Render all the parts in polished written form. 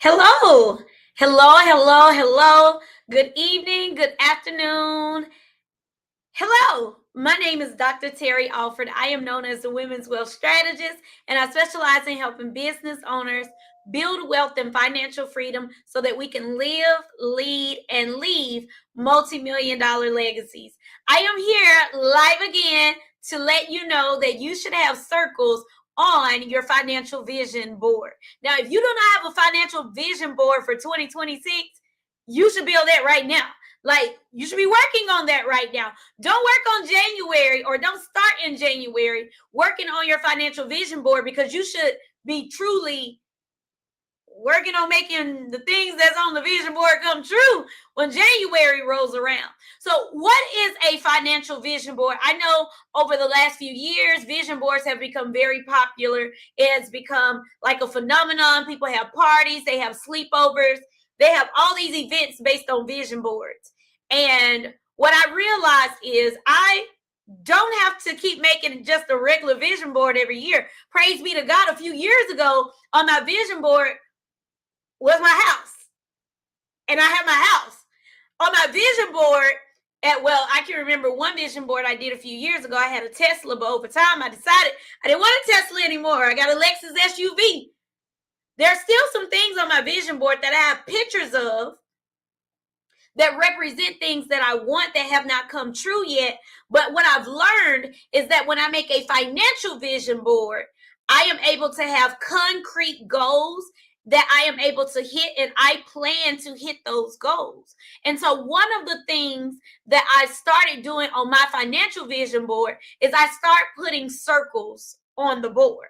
Hello, hello. Good evening, good afternoon. Hello, my name is Dr. Terry Alford. I am known as the Women's Wealth Strategist, and I specialize in helping business owners build wealth and financial freedom so that we can live, lead, and leave multi-million dollar legacies. I am here live again to let you know that you should have circles on your financial vision board. Now, if you do not have a financial vision board for 2026, you should build that right now. Like, you should be working on that right now. Don't work on January, or don't start in January working on your financial vision board, because you should be truly working on making the things that's on the vision board come true when January rolls around. So what is a financial vision board? I know over the last few years, vision boards have become very popular. It's become like a phenomenon. People have parties, they have sleepovers, they have all these events based on vision boards. And what I realized is I don't have to keep making just a regular vision board every year. Praise be to God, a few years ago on my vision board was my house. And I have my house. On my vision board, I can remember one vision board I did a few years ago. I had a Tesla, but over time I decided I didn't want a Tesla anymore. I got a Lexus SUV. There are still some things on my vision board that I have pictures of that represent things that I want that have not come true yet. But what I've learned is that when I make a financial vision board, I am able to have concrete goals that I am able to hit, and I plan to hit those goals. And so one of the things that I started doing on my financial vision board is I start putting circles on the board.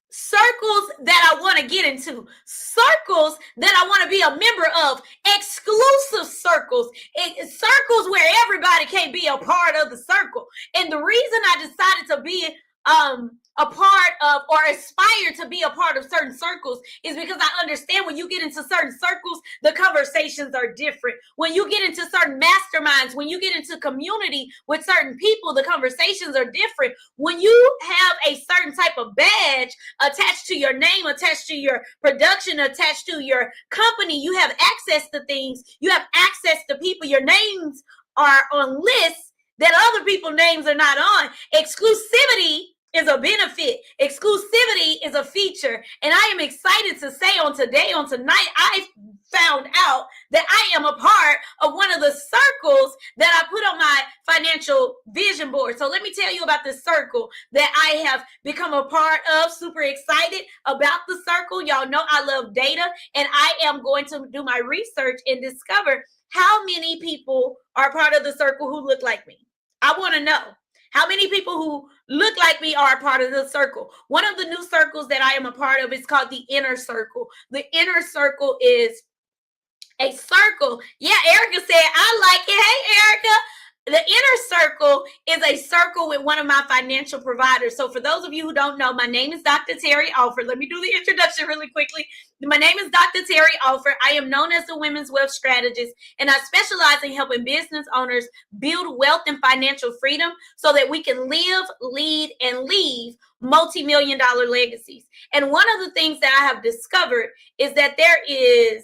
Circles that I want to get into, circles that I want to be a member of, exclusive circles, circles where everybody can be a part of the circle. And the reason I decided to be a part of, or aspire to be a part of, certain circles is because I understand when you get into certain circles, the conversations are different. When you get into certain masterminds, when you get into community with certain people, the conversations are different. When you have a certain type of badge attached to your name, attached to your production, attached to your company, you have access to things, you have access to people, your names are on lists that other people's names are not on. Exclusivity is a benefit. Exclusivity is a feature. And I am excited to say on tonight, I found out that I am a part of one of the circles that I put on my financial vision board. So let me tell you about this circle that I have become a part of. Super excited about the circle. Y'all know I love data, and I am going to do my research and discover how many people are part of the circle who look like me. I want to know how many people who look like me are a part of the circle. One of the new circles that I am a part of is called the Inner Circle. The Inner Circle is a circle. Yeah, Erica said, I like it. Hey, Erica. The Inner Circle is a circle with one of my financial providers. So for those of you who don't know, my name is Dr. Terry Alford. Let me do the introduction really quickly. My name is Dr. Terry Alford. I am known as the Women's Wealth Strategist, and I specialize in helping business owners build wealth and financial freedom so that we can live, lead, and leave multi-million dollar legacies. And one of the things that I have discovered is that there is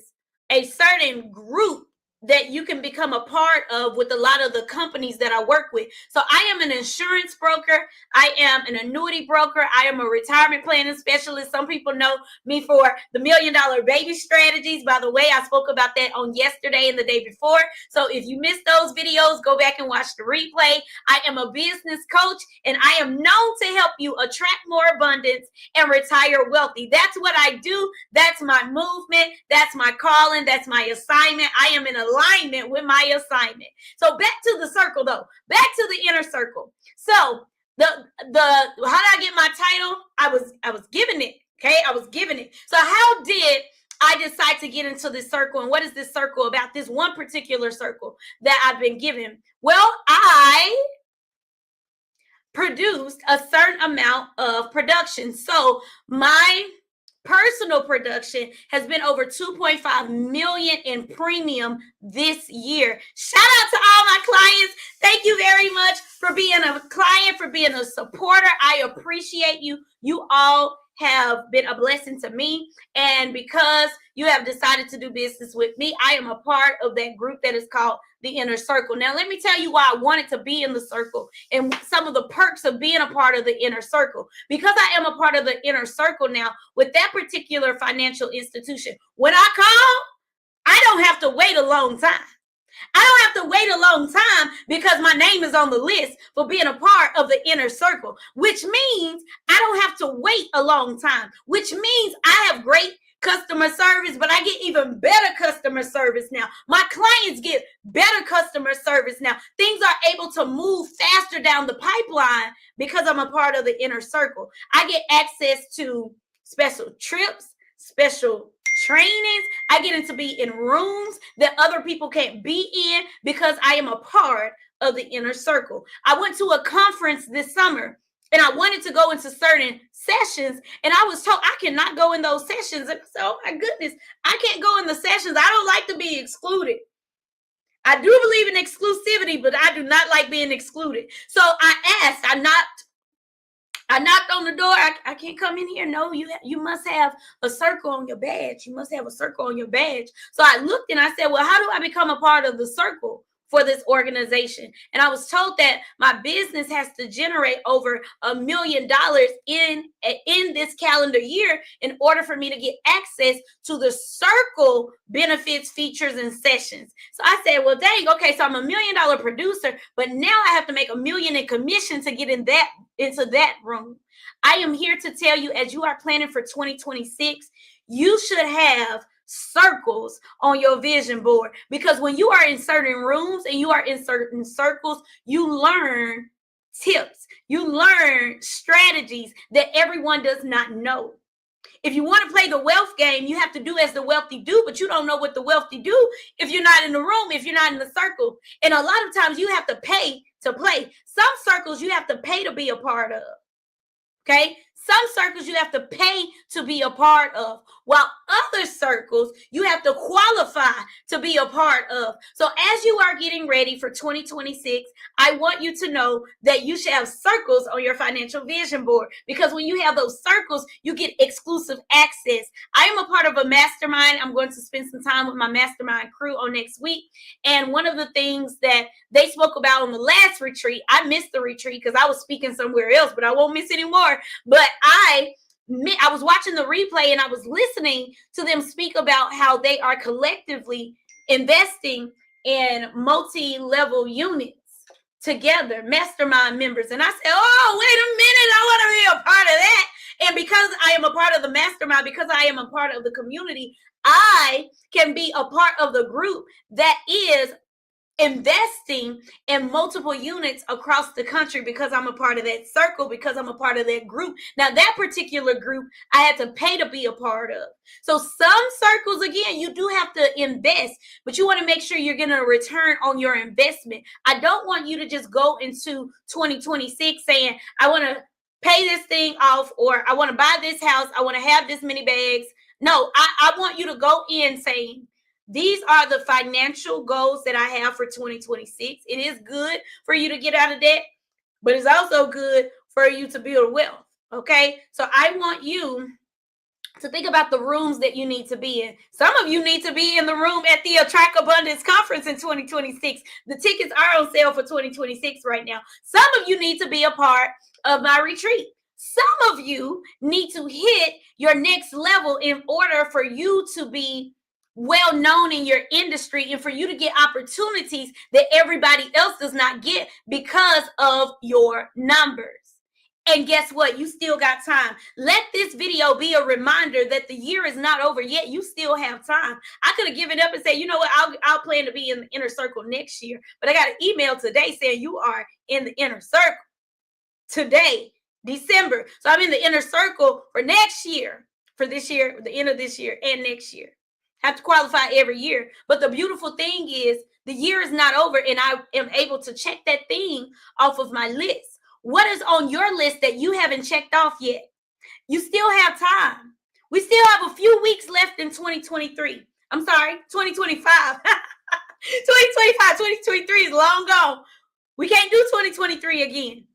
a certain group that you can become a part of with a lot of the companies that I work with. So I am an insurance broker. I am an annuity broker. I am a retirement planning specialist. Some people know me for the $1 Million Baby Strategies. By the way, I spoke about that on yesterday and the day before. So if you missed those videos, go back and watch the replay. I am a business coach, and I am known to help you attract more abundance and retire wealthy. That's what I do. That's my movement. That's my calling. That's my assignment. I am in alignment with my assignment. So back to the circle, though. Back to the Inner Circle. So the how did I get my title? I was given it. Okay, I was given it. So how did I decide to get into this circle, and what is this circle about? This one particular circle that I've been given. Well, I produced a certain amount of production. So my personal production has been over 2.5 million in premium this year. Shout out to all my clients. Thank you very much for being a client, for being a supporter. I appreciate you. You all have been a blessing to me. And because you have decided to do business with me, I am a part of that group that is called the Inner Circle. Now, let me tell you why I wanted to be in the circle and some of the perks of being a part of the Inner Circle. Because I am a part of the Inner Circle now with that particular financial institution, when I call, I don't have to wait a long time. I don't have to wait a long time because my name is on the list for being a part of the Inner Circle, which means I don't have to wait a long time, which means I have great customer service, but I get even better customer service now. My clients get better customer service now. Things are able to move faster down the pipeline because I'm a part of the Inner Circle. I get access to special trips, special trainings. I get to be in rooms that other people can't be in because I am a part of the Inner Circle. I went to a conference this summer and I wanted to go into certain sessions, and I was told I cannot go in those sessions. And I said, oh my goodness, I can't go in the sessions. I don't like to be excluded. I do believe in exclusivity, but I do not like being excluded. So I asked, I knocked on the door. I can't come in here. No, you must have a circle on your badge. You must have a circle on your badge. So I looked and I said, well, how do I become a part of the circle for this organization? And I was told that my business has to generate over $1 million in this calendar year in order for me to get access to the circle benefits, features, and sessions. So I said, well, dang, okay, so I'm $1 million producer, but now I have to make $1 million in commission to get into that room. I am here to tell you, as you are planning for 2026, you should have circles on your vision board, because when you are in certain rooms and you are in certain circles, you learn tips, you learn strategies that everyone does not know. If you want to play the wealth game, you have to do as the wealthy do, but you don't know what the wealthy do if you're not in the room, if you're not in the circle. And a lot of times you have to pay to play. Some circles you have to pay to be a part of. Okay? Some circles you have to pay to be a part of, while other circles you have to qualify to be a part of. So as you are getting ready for 2026, I want you to know that you should have circles on your financial vision board, because when you have those circles, you get exclusive access. I am a part of a mastermind. I'm going to spend some time with my mastermind crew on next week. And one of the things that they spoke about on the last retreat, I missed the retreat because I was speaking somewhere else, but I won't miss anymore. But I was watching the replay and I was listening to them speak about how they are collectively investing in multi-level units together, mastermind members. And I said, oh, wait a minute, I want to be a part of that. And because I am a part of the mastermind, because I am a part of the community, I can be a part of the group that is investing in multiple units across the country, because I'm a part of that circle, because I'm a part of that group. Now, that particular group, I had to pay to be a part of. So some circles, again, you do have to invest, but you want to make sure you're getting a return on your investment. I don't want you to just go into 2026 saying, I want to pay this thing off, or I want to buy this house, I want to have this many bags. No, I want you to go in saying, these are the financial goals that I have for 2026. It is good for you to get out of debt, but it's also good for you to build wealth. Okay. So I want you to think about the rooms that you need to be in. Some of you need to be in the room at the Attract Abundance Conference in 2026. The tickets are on sale for 2026 right now. Some of you need to be a part of my retreat. Some of you need to hit your next level in order for you to be well known in your industry and for you to get opportunities that everybody else does not get because of your numbers. And guess what? You still got time. Let this video be a reminder that the year is not over yet. You still have time. I could have given up and said, you know what? I'll plan to be in the inner circle next year. But I got an email today saying you are in the inner circle today, December. So I'm in the inner circle for next year, for this year, the end of this year and next year. Have to qualify every year. But the beautiful thing is the year is not over, and I am able to check that thing off of my list. What is on your list that you haven't checked off yet? You still have time. We still have a few weeks left in 2023. I'm sorry, 2025. 2025, 2023 is long gone. We can't do 2023 again.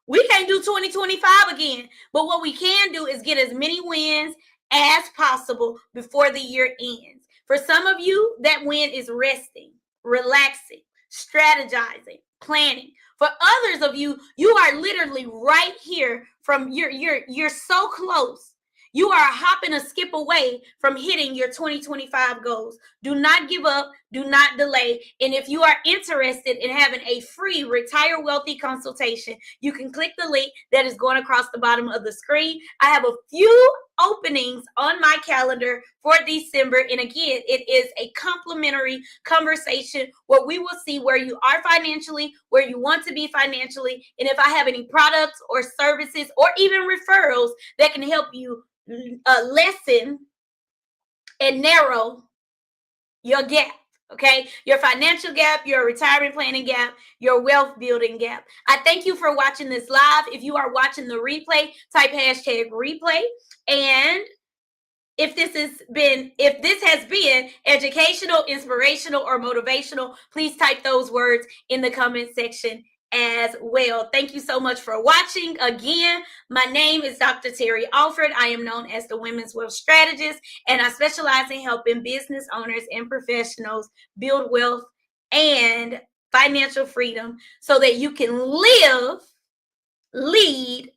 We can't do 2025 again, but what we can do is get as many wins as possible before the year ends. For some of you, that win is resting, relaxing, strategizing, planning. For others of you, you are literally right here from you're so close. You are hopping a skip away from hitting your 2025 goals. Do not give up. Do not delay. And if you are interested in having a free Retire Wealthy consultation, you can click the link that is going across the bottom of the screen. I have a few openings on my calendar for December. And again, it is a complimentary conversation where we will see where you are financially, where you want to be financially, and if I have any products or services or even referrals that can help you lessen and narrow your gap. Okay, your financial gap, your retirement planning gap, your wealth building gap. I thank you for watching this live. If you are watching the replay, type #replay. And if this has been educational, inspirational, or motivational, please type those words in the comment section as well. Thank you so much for watching. Again, my name is Dr. Terry Alford. I am known as the Women's Wealth Strategist, and I specialize in helping business owners and professionals build wealth and financial freedom so that you can live, lead,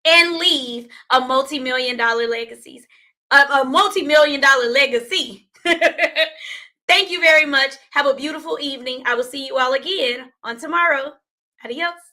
and leave a multi-million-dollar legacy. A multi-million-dollar legacy. Thank you very much. Have a beautiful evening. I will see you all again on tomorrow. Adios.